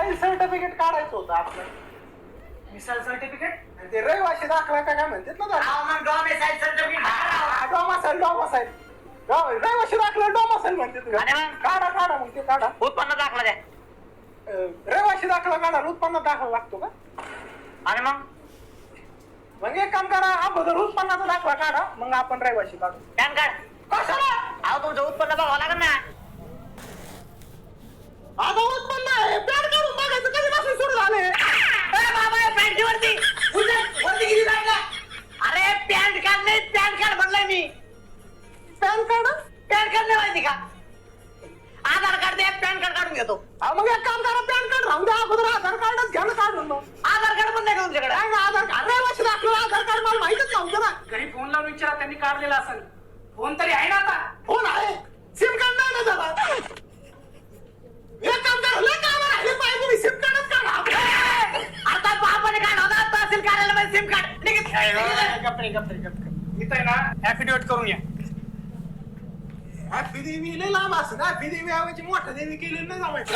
Missile certificate काढायचं होतं आपलं. मिसाईल सर्टिफिकेट ते रहिवाशी दाखला काय म्हणतात ना डॉमिसाईल सर्टिफिकेट डॉमासाईल रहिवाशी दाखला डॉमासाईल म्हणतात. आणि मग? काढा मग ते काढा. उत्पन्न दाखला द्या. रहिवाशी दाखला काढा, उत्पन्न दाखला लागतो का? आणि मग एक काम करा, अगोदर उत्पन्नाचा दाखला काढा, मग आपण रहिवाशी काढू. पॅन कार्ड कशाला? अहो तुमचं उत्पन्न बघावं लागेल ना. आता उत्पन्न आहे, पॅन काढून बघायचं कधीपासून सुरू झाले. बाबा पॅन्टची वरती वरती किती लागला? अरे पॅन कार्ड नाही, पॅन कार्ड म्हणलंय मी. पॅन कार्ड पॅन कार्ड नाही माहिती का? आधार कार्ड दे, पॅन कार्ड काढून घेतो. मग एक काम करा, पॅन कार्ड राहून द्या, अगोदर आधार कार्डच घ्या ना काढून. मग आधार कार्ड पण नाही का तुमच्याकडे? काय ना आधार कार्ड, रहिवाशी दाखला आधार कार्ड मला माहितच नव्हतं ना. घरी फोन लावून विचारा, त्यांनी काढलेला असेल. फोन तरी आहे ना आता? फोन आहे, सिम कार्ड नाही ना जरा. एक काम करा, लय काम राहिले पाहिजे, मी सिम कार्डच काढा. आता बापाने काढ होता तहसील कार्यालयामध्ये सिम कार्ड इथं आहे ना ऍफिडेविट करून या. हॅपी देवी लय लांब असं ना, हॅपी देवी ऐवजी मोठा देवी केलेलं नाही जमायचं.